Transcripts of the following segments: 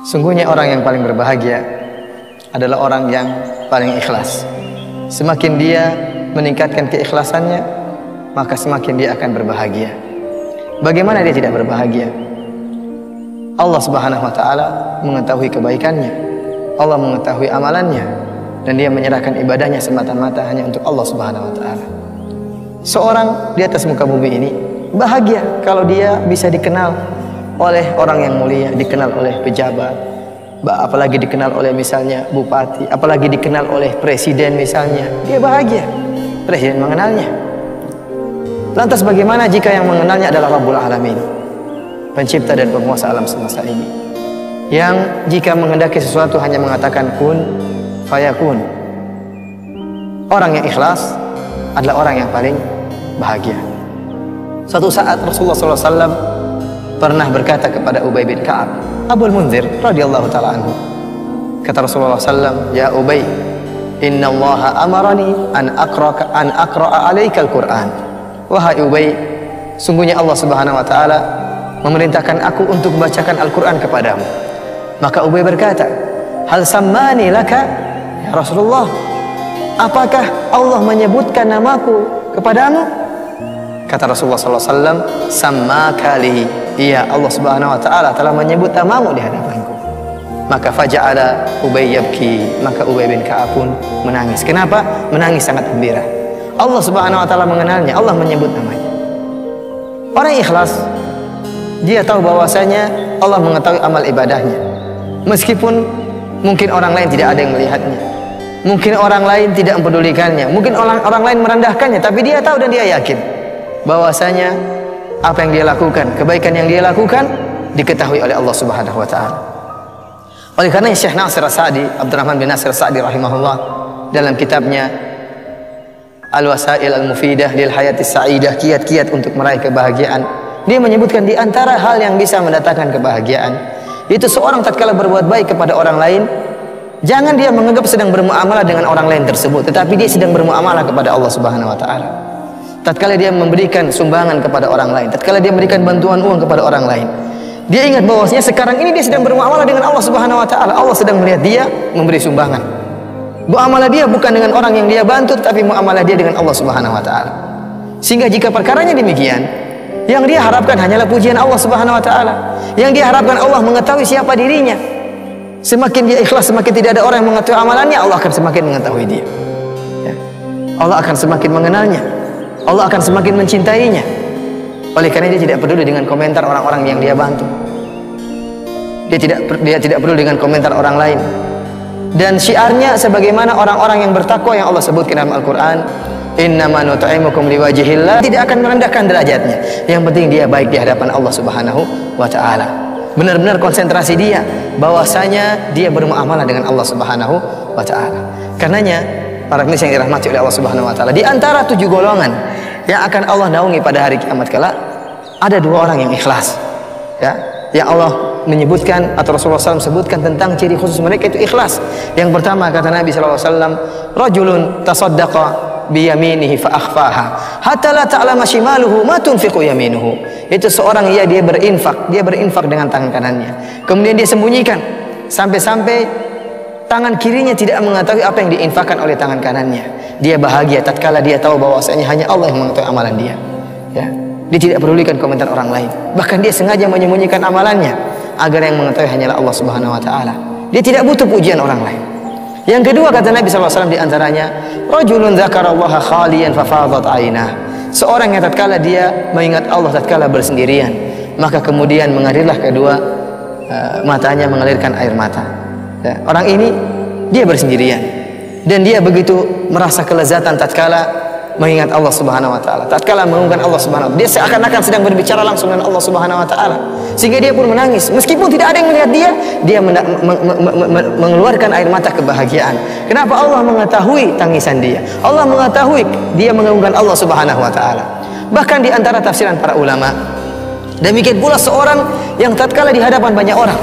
Sungguhnya orang yang paling berbahagia adalah orang yang paling ikhlas. Semakin dia meningkatkan keikhlasannya, maka semakin dia akan berbahagia. Bagaimana dia tidak berbahagia? Allah Subhanahu wa taala mengetahui kebaikannya, Allah mengetahui amalannya, dan dia menyerahkan ibadahnya semata-mata hanya untuk Allah Subhanahu wa taala. Seorang di atas muka bumi ini bahagia kalau dia bisa dikenal oleh orang yang mulia, dikenal oleh pejabat, apalagi dikenal oleh misalnya bupati, apalagi dikenal oleh presiden misalnya. Dia bahagia, presiden mengenalnya. Lantas bagaimana jika yang mengenalnya adalah Rabbul Alamin, pencipta dan penguasa alam semesta ini, yang jika menghendaki sesuatu hanya mengatakan kun fayakun? Orang yang ikhlas adalah orang yang paling bahagia. Suatu saat Rasulullah SAW pernah berkata kepada Ubay bin Ka'ab, Abul Munzir radhiyallahu ta'ala anhu, kata Rasulullah SAW, ya Ubay, inna allaha amarani an aqra'a alaika al-Quran. Wahai Ubay, sungguhnya Allah Subhanahu wa ta'ala memerintahkan aku untuk membacakan Al-Quran kepadamu. Maka Ubay berkata, hal sammani laka ya Rasulullah, apakah Allah menyebutkan namaku kepadamu? Kata Rasulullah SAW, sammaka li, iya, Allah Subhanahu wa ta'ala telah menyebut namamu di hadapanku. Maka faja'ala Ubay yabki, maka Ubay bin Ka'ab pun menangis. Kenapa? Menangis sangat gembira. Allah Subhanahu wa ta'ala mengenalnya, Allah menyebut namanya. Orang ikhlas, dia tahu bahwasanya Allah mengetahui amal ibadahnya. Meskipun mungkin orang lain tidak ada yang melihatnya, mungkin orang lain tidak mempedulikannya, mungkin orang lain merendahkannya, tapi dia tahu dan dia yakin bahwasanya apa yang dia lakukan, kebaikan yang dia lakukan diketahui oleh Allah Subhanahu wa taala. Oleh karena Syekh Nasir As-Sa'di, Abdurrahman bin Nasir As-Sa'di rahimahullah, dalam kitabnya Al-Wasail Al-Mufidah lil Hayatis Sa'idah, kiat-kiat untuk meraih kebahagiaan, dia menyebutkan di antara hal yang bisa mendatangkan kebahagiaan itu seorang tatkala berbuat baik kepada orang lain, jangan dia menganggap sedang bermuamalah dengan orang lain tersebut, tetapi dia sedang bermuamalah kepada Allah Subhanahu wa taala. Tatkala dia memberikan sumbangan kepada orang lain, tatkala dia memberikan bantuan uang kepada orang lain, dia ingat bahwasanya sekarang ini dia sedang bermuamalah dengan Allah Subhanahu wa taala. Allah sedang melihat dia memberi sumbangan. Muamalah dia bukan dengan orang yang dia bantu, tetapi muamalah dia dengan Allah Subhanahu wa taala. Sehingga jika perkaranya demikian, yang dia harapkan hanyalah pujian Allah Subhanahu wa taala. Yang dia harapkan Allah mengetahui siapa dirinya. Semakin dia ikhlas, semakin tidak ada orang yang mengetahui amalannya, Allah akan semakin mengetahui dia. Ya. Allah akan semakin mengenalnya. Allah akan semakin mencintainya. Oleh karena dia tidak peduli dengan komentar orang-orang yang dia bantu. Dia tidak peduli dengan komentar orang lain. Dan syiarnya sebagaimana orang-orang yang bertakwa yang Allah sebutkan dalam Al-Quran, innama nut'imukum liwajhillah, tidak akan merendahkan derajatnya. Yang penting dia baik di hadapan Allah Subhanahu wa taala. Benar-benar konsentrasi dia bahwasanya dia bermuamalah dengan Allah Subhanahu wa taala. Karenanya para pemirsa yang dirahmati oleh Allah Subhanahu wa taala, di antara 7 golongan yang akan Allah naungi pada hari kiamat kelak, ada 2 orang yang ikhlas. Ya, yang Allah menyebutkan atau Rasulullah SAW sebutkan tentang ciri khusus mereka itu ikhlas. Yang pertama kata Nabi SAW, rajulun tasaddaqa biyaminihi fa akhfaha hatta la ta'lama shimaluhu ma tunfiqu yaminuhu. Itu seorang dia berinfak dengan tangan kanannya, kemudian dia sembunyikan sampai-sampai tangan kirinya tidak mengetahui apa yang diinfakkan oleh tangan kanannya. Dia bahagia tatkala dia tahu bahwasanya hanya Allah yang mengetahui amalan dia. Ya. Dia tidak pedulikan komentar orang lain. Bahkan dia sengaja menyembunyikan amalannya agar yang mengetahui hanyalah Allah Subhanahu wa taala. Dia tidak butuh pujian orang lain. Yang kedua kata Nabi SAW di antaranya, rajulun dzakarallaha khaliyan fafadat ainah. Seorang yang tatkala dia mengingat Allah tatkala bersendirian, maka kemudian mengalirlah kedua matanya mengalirkan air mata. Ya, orang ini dia bersendirian dan dia begitu merasa kelezatan tatkala mengingat Allah Subhanahu wa taala. Tatkala mengagungkan Allah Subhanahu wa taala, dia seakan-akan sedang berbicara langsung dengan Allah Subhanahu wa taala. Sehingga dia pun menangis. Meskipun tidak ada yang melihat dia mengeluarkan air mata kebahagiaan. Kenapa? Allah mengetahui tangisan dia. Allah mengetahui dia mengagungkan Allah Subhanahu wa taala. Bahkan di antara tafsiran para ulama, demikian pula seorang yang tatkala di hadapan banyak orang,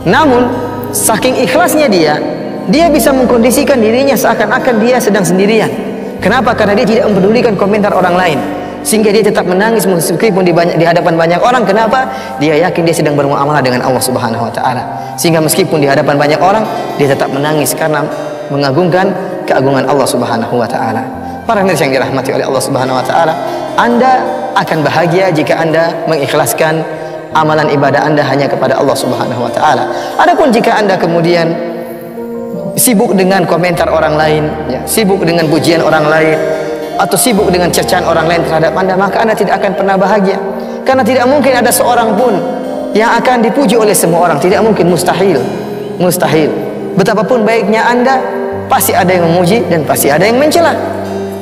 namun saking ikhlasnya dia dia bisa mengkondisikan dirinya seakan-akan dia sedang sendirian. Kenapa? Karena dia tidak mempedulikan komentar orang lain, sehingga dia tetap menangis meskipun di hadapan banyak orang. Kenapa? Dia yakin dia sedang bermuamalah dengan Allah Subhanahu wa taala. Sehingga meskipun di hadapan banyak orang, dia tetap menangis karena mengagungkan keagungan Allah Subhanahu wa taala. Para hadirin yang dirahmati oleh Allah Subhanahu wa taala, Anda akan bahagia jika Anda mengikhlaskan amalan ibadah Anda hanya kepada Allah Subhanahu wa taala. Adapun jika Anda kemudian sibuk dengan komentar orang lain, ya, sibuk dengan pujian orang lain, atau sibuk dengan cercaan orang lain terhadap Anda, maka Anda tidak akan pernah bahagia. Karena tidak mungkin ada seorang pun yang akan dipuji oleh semua orang. Tidak mungkin, mustahil. Mustahil. Betapapun baiknya Anda, pasti ada yang memuji dan pasti ada yang mencela.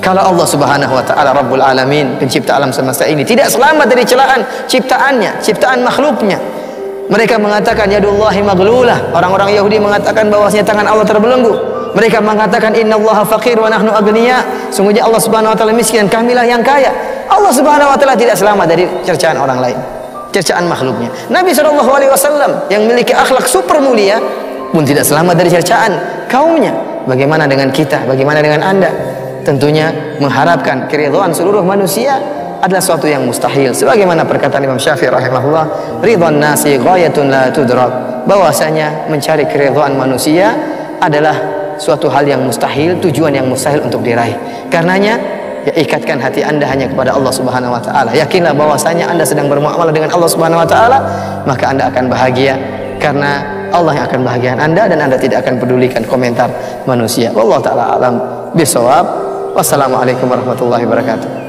Kalau Allah Subhanahu wa taala Rabbul Alamin, pencipta alam semesta ini, tidak selamat dari celaan ciptaannya, ciptaan makhluknya. Mereka mengatakan yadullahi maghlulah. Orang-orang Yahudi mengatakan bahwasanya tangan Allah terbelenggu. Mereka mengatakan innallaha faqir wa nahnu aghniya. Sungguhnya Allah Subhanahu wa taala miskin dan kamilah yang kaya. Allah Subhanahu wa taala tidak selamat dari cercaan orang lain, cercaan makhluknya. Nabi sallallahu alaihi wasallam yang memiliki akhlak super mulia pun tidak selamat dari cercaan kaumnya. Bagaimana dengan kita? Bagaimana dengan Anda? Tentunya mengharapkan keridhaan seluruh manusia adalah suatu yang mustahil. Sebagaimana perkataan Imam Syafi'i rahimahullah, ridwan nasi ghayatun la tudrak. Bahwasanya mencari keridhaan manusia adalah suatu hal yang mustahil, tujuan yang mustahil untuk diraih. Karenanya, ya, ikatkan hati Anda hanya kepada Allah Subhanahu wa taala. Yakinlah bahwasanya Anda sedang bermuamalah dengan Allah Subhanahu wa taala, maka Anda akan bahagia karena Allah yang akan bahagiakan Anda dan Anda tidak akan pedulikan komentar manusia. Wallahu taala alam bisawab. Wassalamualaikum warahmatullahi wabarakatuh.